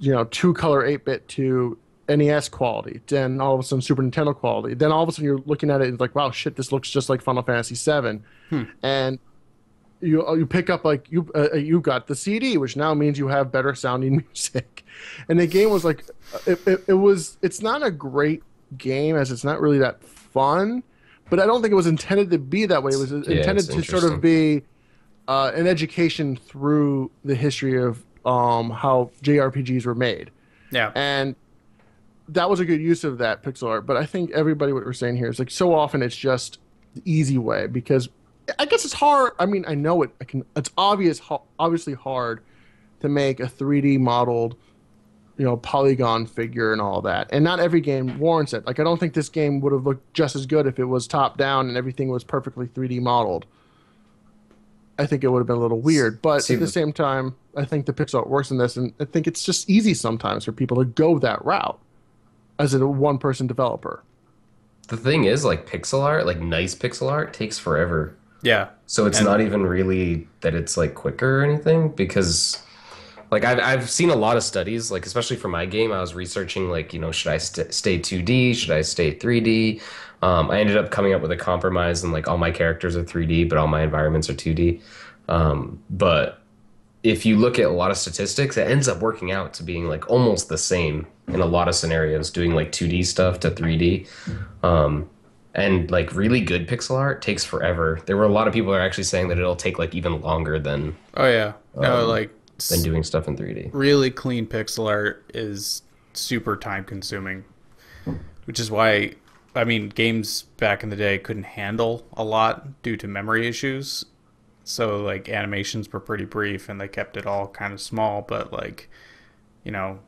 2-color 8-bit to NES quality, then all of a sudden Super Nintendo quality, then all of a sudden you're looking at it and it's like, wow, shit, this looks just like Final Fantasy VII. And you pick up like you got the CD, which now means you have better sounding music. And the game was like it's not a great game as it's not really that fun, but I don't think it was intended to be that way. It was intended it's to sort of interesting. be an education through the history of how JRPGs were made. yeah, And that was a good use of that pixel art. But I think everybody, what we're saying here is like so often it's just the easy way because I guess it's hard. I mean, I know it. It's obviously hard to make a 3D modeled, polygon figure and all that. And not every game warrants it. Like I don't think this game would have looked just as good if it was top down and everything was perfectly 3D modeled. I think it would have been a little weird. But See, at the same time, I think the pixel art works in this, and I think it's just easy sometimes for people to go that route as a one-person developer. the thing is, like pixel art, like nice pixel art, takes forever. Yeah. So it's not And even really that it's like quicker or anything because like I've seen a lot of studies, like especially for my game, I was researching like, should I stay 2D? Should I stay 3D? I ended up coming up with a compromise and like all my characters are 3D, but all my environments are 2D. But if you look at a lot of statistics, it ends up working out to being like almost the same in a lot of scenarios, doing like 2D stuff to 3D. And like really good pixel art takes forever. There were a lot of people that are actually saying that it'll take like even longer oh yeah. No, like than doing stuff in 3D. really clean pixel art is super time consuming, which is why I mean games back in the day couldn't handle a lot due to memory issues. So like animations were pretty brief and they kept it all kind of small, but like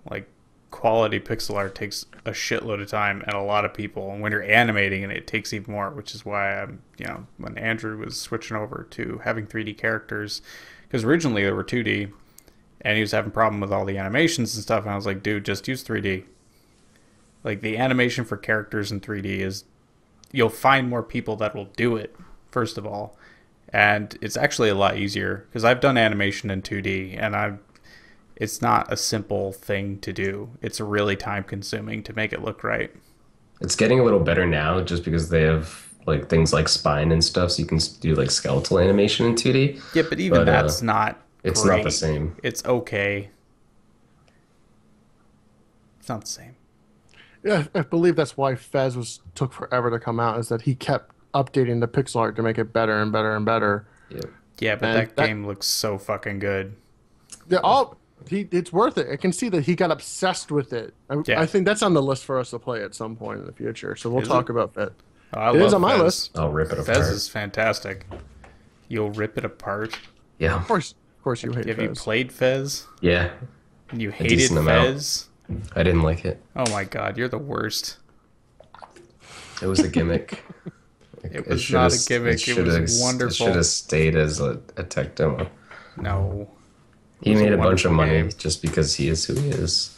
like quality pixel art takes a shitload of time and a lot of people, and when you're animating it takes even more, which is why I'm when Andrew was switching over to having 3D characters, because originally they were 2D and he was having a problem with all the animations and stuff, and I was like, dude, just use 3D. Like the animation for characters in 3D is, you'll find more people that will do it, first of all, and it's actually a lot easier because I've done animation in 2D and it's not a simple thing to do. It's really time consuming to make it look right. It's getting a little better now just because they have like things like spine and stuff, so you can do like skeletal animation in 2D. Yeah, but even that's not it's great. not the same. It's okay. It's not the same. Yeah, I believe that's why took forever to come out, is that he kept updating the pixel art to make it better and better and better. Yeah. Yeah, but And that game looks so fucking good. It's worth it. I can see that he got obsessed with it. Yeah. I think that's on the list for us to play at some point in the future. So we'll Is talk it? about that. Oh, I It love is on my Fez. list. I'll rip it Fez apart. is fantastic. You'll rip it apart. Yeah. Of course, you hate Have you Fez. played Fez? Yeah. And you hated decent amount. Fez? I didn't like it. Oh my god, you're the worst. It was a gimmick. It was not a gimmick. It was wonderful. It should have stayed as a tech demo. No. He was a made a bunch of wonderful money game. just because he is who he is.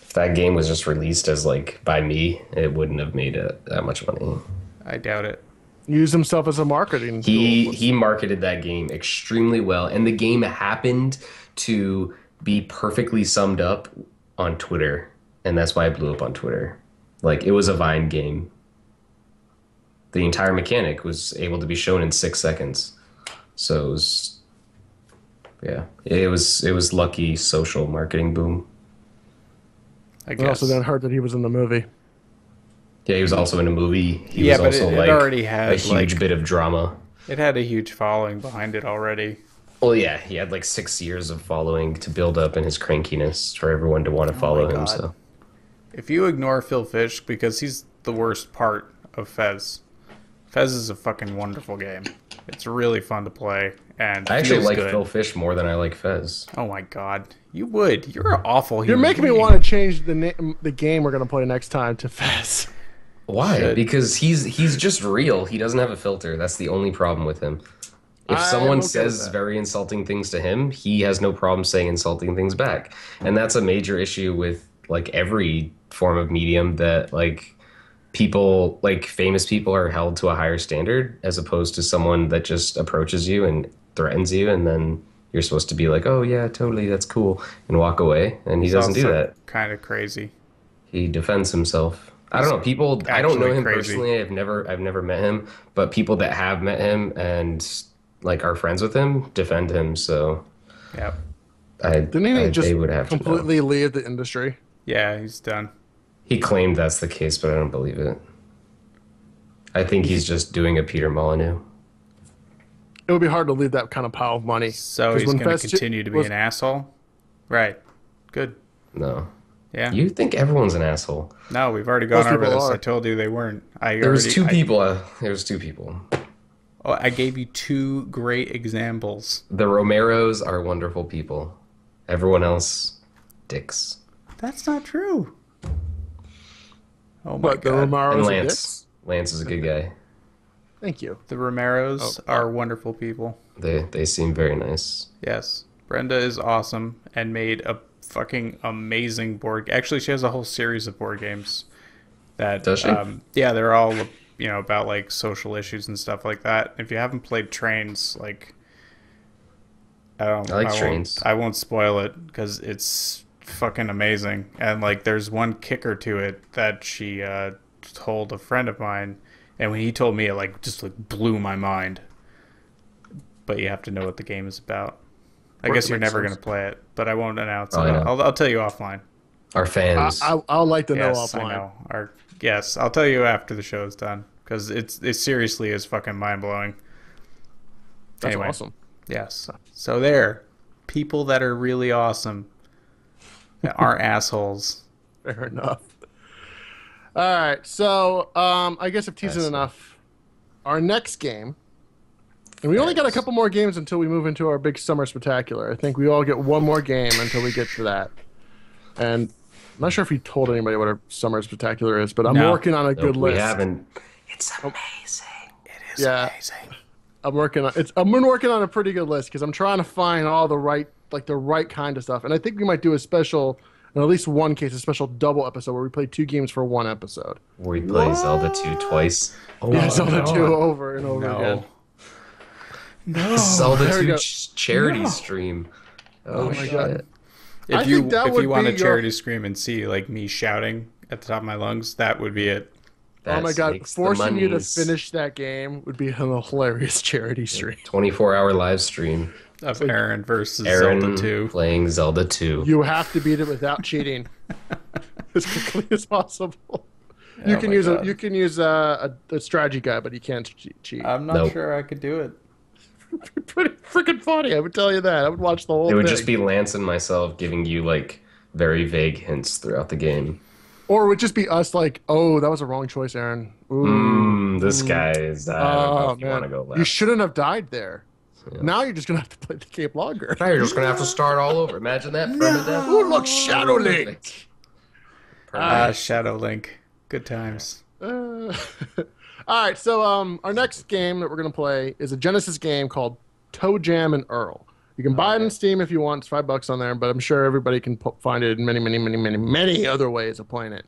If that game was just released as like by me, it wouldn't have made that much money. I doubt it. Use himself as a marketing tool. He marketed that game extremely well, and the game happened to be perfectly summed up on Twitter, and that's why it blew up on Twitter. Like it was a Vine game. The entire mechanic was able to be shown in 6 seconds. So it was lucky social marketing boom. I But also guess. then heard that he was in the movie. Yeah, he was also in a movie. He Yeah, was but also it like already had, a huge like- bit of drama. It had a huge following behind it already. Well, yeah, he had like 6 years of following to build up in his crankiness for everyone to want to follow him. God. So If you ignore Phil Fish, because he's the worst part of Fez, Fez is a fucking wonderful game. It's really fun to play, and I actually feels like good. Phil Fish more than I like Fez. Oh my god, you would. You're an awful. You're human making me being. want to change the game we're gonna play next time to Fez. Why? Should. Because he's just real. He doesn't have a filter. That's the only problem with him. If I am someone okay with says that. very insulting things to him, he has no problem saying insulting things back. And that's a major issue with like every form of medium, that like people, like famous people, are held to a higher standard as opposed to someone that just approaches you and threatens you, and then you're supposed to be like, oh yeah, totally, that's cool, and walk away. And he doesn't do that. Kind of crazy. He defends himself. I don't know. People, I don't know actually him crazy. personally. I've never met him, but people that have met him and like are friends with him defend him. So Yep. Didn't he just they would have to know. completely leave the industry? Yeah, he's done. He claimed that's the case, but I don't believe it. I think he's just doing a Peter Molyneux. It would be hard to leave that kind of pile of money. So 'Cause he's when going to Fez continue to be was- an asshole? Right. Good. No, Yeah. you think everyone's an asshole? No, we've already gone Most over people this. are. I told you they weren't. There was two people. There was two people. I gave you two great examples. The Romeros are wonderful people. Everyone else, dicks. That's not true. Oh my But the god. And Romaros are Lance. dicks? Lance is a good guy. Thank you. The Romeros are wonderful people. They seem very nice. Yes. Brenda is awesome and made a fucking amazing board. Actually, she has a whole series of board games that, Does she? yeah, they're all, about like social issues and stuff like that. If you haven't played Trains, like, I like Trains. I won't spoil it because it's fucking amazing. And like, there's one kicker to it that she told a friend of mine, and when he told me, it like just like blew my mind. But you have to know what the game is about. I guess you're never going to play it, but I won't announce it. I'll tell you offline. Our fans. I'll like to know Yes, offline. I know. Yes, I'll tell you after the show is done because it seriously is fucking mind blowing. That's awesome. Yes. So there, people that are really awesome are assholes. Fair enough. All right, so I guess if teasing enough, our next game, and we only got a couple more games until we move into our big summer spectacular. I think we all get one more game until we get to that. And I'm not sure if we told anybody what our summer spectacular is, but I'm working on a good list. We haven't. It's amazing. It is amazing. I've been working on a pretty good list because I'm trying to find all the right kind of stuff. And I think we might do a special, in at least one case, a special double episode where we play 2 games for 1 episode. Where we play Zelda 2 twice. Oh, yeah, Zelda 2 over and over again. No. Zelda 2 charity stream. Oh my god. If you want a charity stream and see like me shouting at the top of my lungs, that would be it. Oh my god, forcing you to finish that game would be a hilarious charity stream. 24-hour live stream of Aaron versus Zelda 2. Playing Zelda 2. You have to beat it without cheating as quickly as possible. You can use a strategy guide, but you can't cheat. I'm not sure I could do it. Pretty freaking funny, I would tell you that. I would watch the whole thing. It would just be Lance and myself giving you like very vague hints throughout the game. Or it would just be us like, oh, that was a wrong choice, Aaron. This guy is, I don't know if you want to go left. You shouldn't have died there. Yeah. Now you're just going to have to play the game longer. Now you're just going to have to start all over. Imagine that. Ooh, look, Shadow Link. Shadow Link. Good times. All right, so our next game that we're going to play is a Genesis game called Toe Jam and Earl. You can buy it on Steam if you want. It's $5 on there, but I'm sure everybody can find it in many other ways of playing it.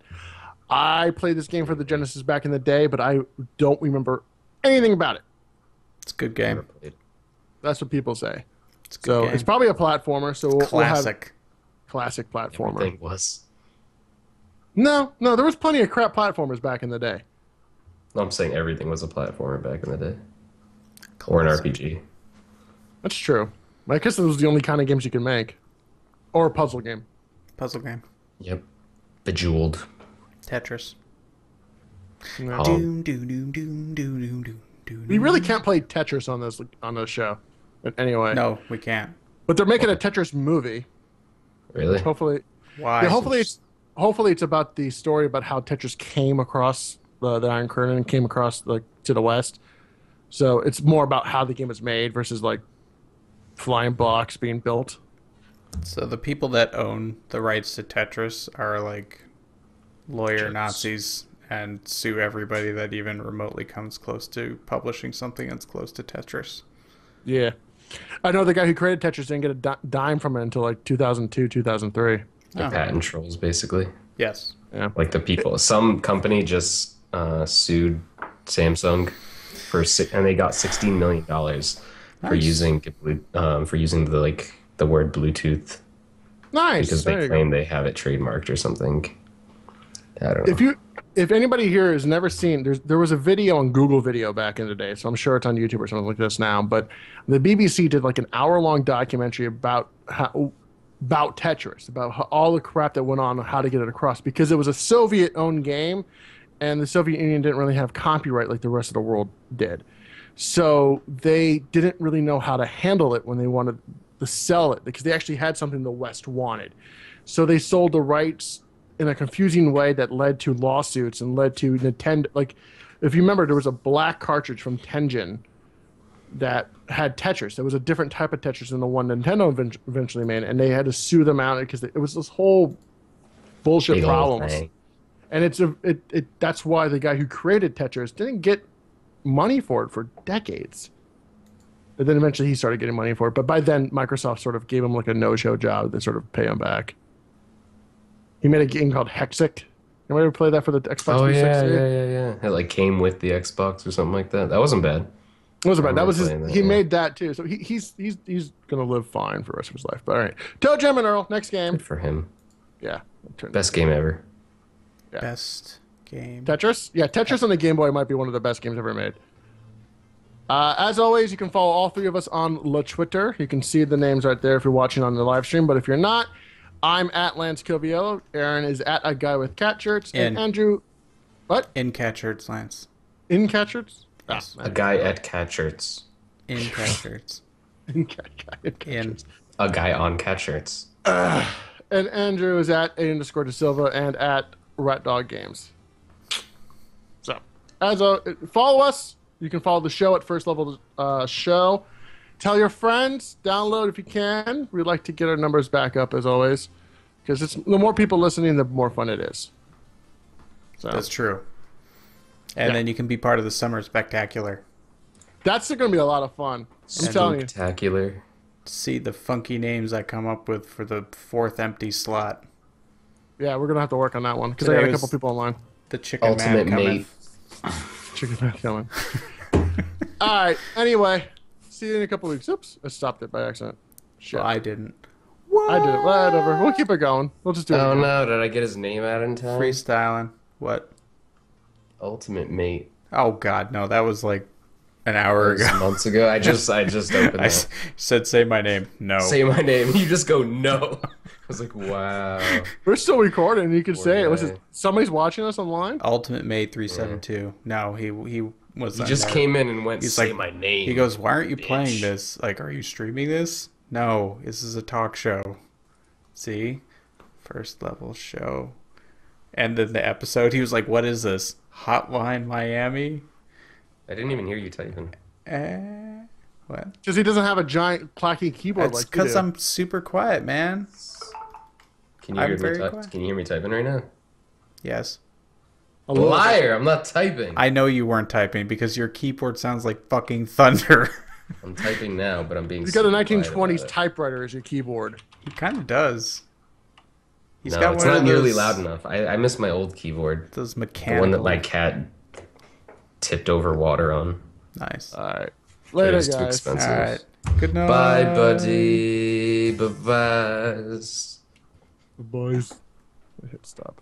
I played this game for the Genesis back in the day, but I don't remember anything about it. It's a good game. That's what people say. It's a good game. It's probably a platformer. So we'll have classic platformer. Everything was. No, there was plenty of crap platformers back in the day. No, I'm saying everything was a platformer back in the day. Or an RPG. That's true. I guess it was the only kind of games you could make. Or a puzzle game. Puzzle game. Yep. Bejeweled. Tetris. No. We really can't play Tetris on this show. But anyway. No, we can't. But they're making a Tetris movie. Really? Hopefully. Why? Yeah, hopefully it's about the story about how Tetris came across the Iron Curtain and came across to the West. So it's more about how the game was made versus like flying blocks being built. So the people that own the rights to Tetris are like lawyer Nazis and sue everybody that even remotely comes close to publishing something that's close to Tetris. Yeah. I know the guy who created Tetris didn't get a dime from it until like 2002, 2003. The patent trolls, basically. Yes. Yeah. Like the people. Some company just sued Samsung and they got $16 million for using the word Bluetooth. Nice. Because they claim they have it trademarked or something. I don't know. If anybody here has never seen, there was a video on Google Video back in the day, so I'm sure it's on YouTube or something like this now. But the BBC did like an hour-long documentary about Tetris, about all the crap that went on how to get it across, because it was a Soviet-owned game, and the Soviet Union didn't really have copyright like the rest of the world did. So they didn't really know how to handle it when they wanted to sell it, because they actually had something the West wanted. So they sold the rights in a confusing way that led to lawsuits and led to Nintendo. Like, if you remember, there was a black cartridge from Tengen that had Tetris. It was a different type of Tetris than the one Nintendo eventually made, and they had to sue them out because it was this whole bullshit Big problem. And that's why the guy who created Tetris didn't get money for it for decades. And then eventually he started getting money for it. But by then, Microsoft sort of gave him like a no-show job to sort of pay him back. He made a game called Hexic. You ever play that for the Xbox Oh yeah, 360? yeah. It like came with the Xbox or something like that. That wasn't bad. It wasn't I bad. That remember was his. playing that, He yeah. made that too. So he's gonna live fine for the rest of his life. But all right, Toe Jam and Earl. Next game. Good for him. Yeah. Best game ever. Yeah. Best game. Tetris. Yeah, Tetris on the Game Boy might be one of the best games ever made. As always, you can follow all three of us on Le Twitter. You can see the names right there if you're watching on the live stream. But if you're not, I'm at Lance Coviello. Aaron is at a guy with cat shirts, and Andrew. What? In cat shirts, Lance. In cat shirts? Yes. A guy at cat shirts. In cat shirts. In cat shirts. A guy on cat shirts. And Andrew is at _De Silva and at Rat Dog Games. So, follow us. You can follow the show at First Level Show. Tell your friends. Download if you can. We'd like to get our numbers back up as always, because the more people listening, the more fun it is. So That's true. And then you can be part of the summer spectacular. that's going to be a lot of fun. I'm telling you. Spectacular. See the funky names I come up with for the 4th empty slot. Yeah, we're going to have to work on that one because I Today got a was- couple people online. The chicken Ultimate man coming. mate. Chicken mouth coming. All right. Anyway, see you in a couple weeks. Oops, I stopped it by accident. Shit. Well, I didn't. I did it. Whatever. We'll keep it going. We'll just do it. Oh again. no, did I get his name out in time? Freestyling. What? Ultimate mate. Oh God, no! That was like an hour That was ago. months ago. I just opened I that. said, "Say my name." No. Say my name. You just go no. I was like, wow. We're still recording. You can Poor say it. guy. Was it somebody's watching us online? Ultimate Mate 372. No, he was. He just came in and went, He's say like- my name. He goes, "Why aren't you bitch." playing this? Like, are you streaming this?" No, this is a talk show. See, First Level Show, and then the episode. He was like, "What is this? Hotline Miami?" I didn't even hear you typing. What? Because he doesn't have a giant clacky keyboard That's like you because do. I'm super quiet, man. Can you I'm hear very me? quiet. Can you hear me typing right now? Yes. A little bit. Liar! I'm not typing. I know you weren't typing because your keyboard sounds like fucking thunder. I'm typing now, but I'm being. He's got a super quiet 1920s about it. typewriter as your keyboard. He kind of does. He's No, got it's one not of nearly those- loud enough. I miss my old keyboard, Those the mechanical. one that my cat tipped over water on. Nice. All right. It Later, was too guys. expensive. All right. Good night. Bye, buddy. Bye bye. Boys. I hit stop.